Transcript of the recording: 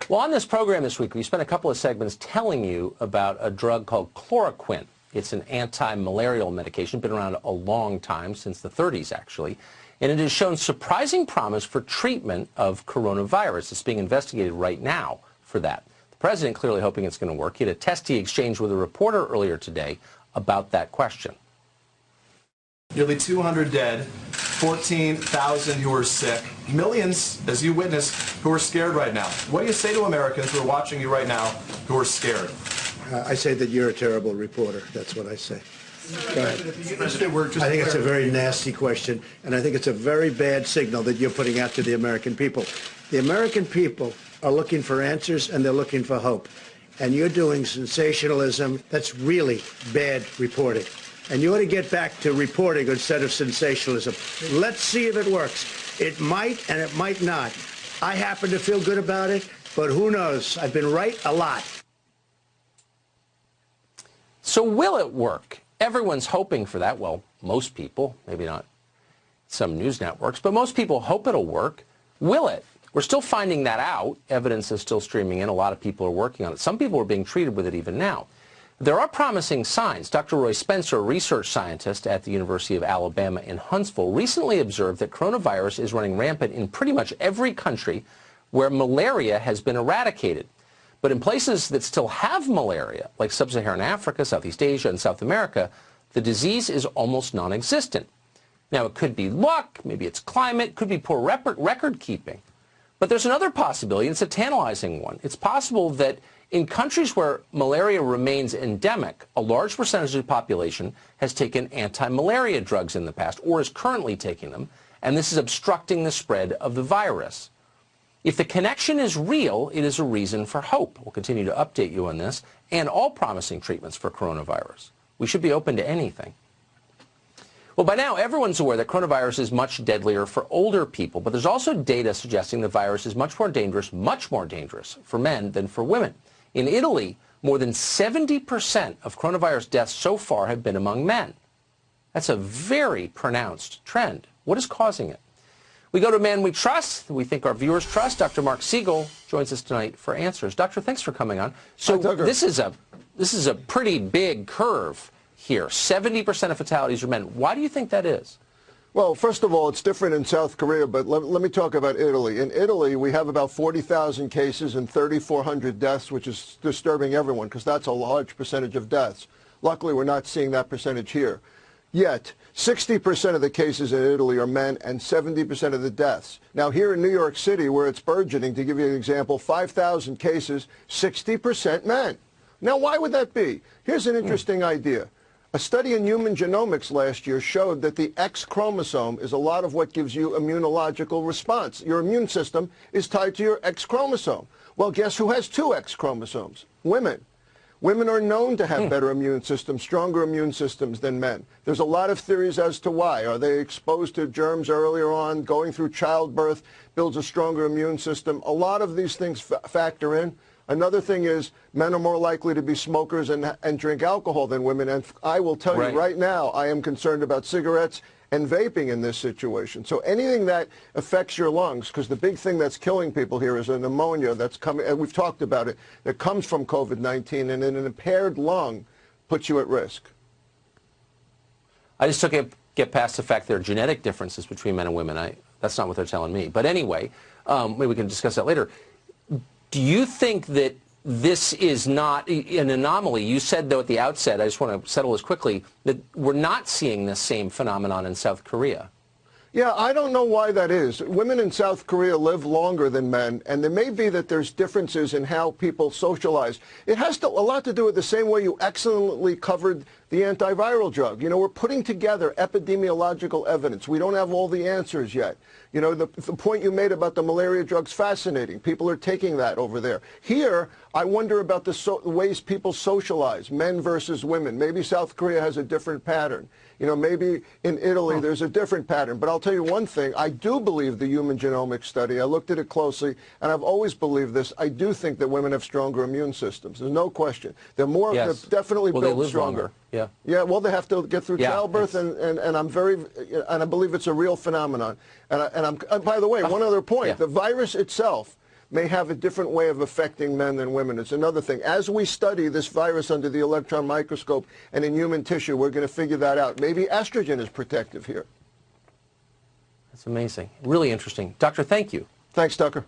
Well, on this program this week, we spent a couple of segments telling you about a drug called chloroquine. It's an anti-malarial medication, been around a long time, since the 30s actually, and it has shown surprising promise for treatment of coronavirus. It's being investigated right now for that. The president clearly hoping it's going to work. He had a test he exchanged with a reporter earlier today about that question. Nearly 200 dead, 14,000 who are sick, millions, as you witnessed, who are scared right now. What do you say to Americans who are watching you right now who are scared? I say that you're a terrible reporter. That's what I say. Go ahead. I think it's a very nasty question, and I think it's a very bad signal that you're putting out to the American people. The American people are looking for answers, and they're looking for hope. And you're doing sensationalism. That's really bad reporting. And you ought to get back to reporting instead of sensationalism. Let's see if it works. It might and it might not. I happen to feel good about it, but who knows? I've been right a lot. So will it work? Everyone's hoping for that. Well, most people, maybe not some news networks, but most people hope it'll work. Will it? We're still finding that out. Evidence is still streaming in. A lot of people are working on it. Some people are being treated with it even now. There are promising signs. Dr. Roy Spencer, a research scientist at the University of Alabama in Huntsville, recently observed that coronavirus is running rampant in pretty much every country where malaria has been eradicated. But in places that still have malaria, like sub-Saharan Africa, Southeast Asia, and South America, the disease is almost non-existent. Now, it could be luck, maybe it's climate, could be poor record keeping. But there's another possibility, and it's a tantalizing one. It's possible that in countries where malaria remains endemic, a large percentage of the population has taken anti-malaria drugs in the past or is currently taking them, and this is obstructing the spread of the virus. If the connection is real, it is a reason for hope. We'll continue to update you on this and all promising treatments for coronavirus. We should be open to anything. Well, by now, everyone's aware that coronavirus is much deadlier for older people, but there's also data suggesting the virus is much more dangerous for men than for women. In Italy, more than 70% of coronavirus deaths so far have been among men. That's a very pronounced trend. What is causing it? We go to a man we trust, we think our viewers trust. Dr. Mark Siegel joins us tonight for answers. Doctor, thanks for coming on. So this is a pretty big curve here. 70% of fatalities are men. Why do you think that is? Well, first of all, it's different in South Korea, but let me talk about Italy. In Italy, we have about 40,000 cases and 3,400 deaths, which is disturbing everyone because that's a large percentage of deaths. Luckily, we're not seeing that percentage here. Yet, 60% of the cases in Italy are men and 70% of the deaths. Now, here in New York City, where it's burgeoning, to give you an example, 5,000 cases, 60% men. Now, why would that be? Here's an interesting idea. A study in human genomics last year showed that the X chromosome is a lot of what gives you immunological response. Your immune system is tied to your X chromosome. Well, guess who has two X chromosomes? Women. Women are known to have better immune systems, stronger immune systems than men. There's a lot of theories as to why. Are they exposed to germs earlier on? Going through childbirth builds a stronger immune system. A lot of these things factor in. Another thing is men are more likely to be smokers and drink alcohol than women. And I will tell you right now, I am concerned about cigarettes and vaping in this situation. So anything that affects your lungs, because the big thing that's killing people here is a pneumonia that's coming, and we've talked about it, that comes from COVID-19, and an impaired lung puts you at risk. I just took it, get past the fact there are genetic differences between men and women. That's not what they're telling me. But anyway, maybe we can discuss that later. Do you think that this is not an anomaly? You said, though, at the outset, I just want to settle this quickly, that we're not seeing this same phenomenon in South Korea. Yeah, I don't know why that is. Women in South Korea live longer than men, and there may be that there's differences in how people socialize. It has a lot to do with the same way you excellently covered the antiviral drug. You know, we're putting together epidemiological evidence. We don't have all the answers yet. You know, the point you made about the malaria drug's fascinating. People are taking that over there. Here, I wonder about the ways people socialize, men versus women. Maybe South Korea has a different pattern. You know, maybe in Italy there's a different pattern. But I'll tell you one thing. I do believe the human genomics study. I looked at it closely, and I've always believed this. I do think that women have stronger immune systems. There's no question. They're more, they're definitely built stronger. Longer. Yeah. Yeah, well, they have to get through childbirth, and I believe it's a real phenomenon. And by the way, one other point, the virus itself, may have a different way of affecting men than women. It's another thing. As we study this virus under the electron microscope and in human tissue, we're going to figure that out. Maybe estrogen is protective here. That's amazing. Really interesting. Doctor, thank you. Thanks, Tucker.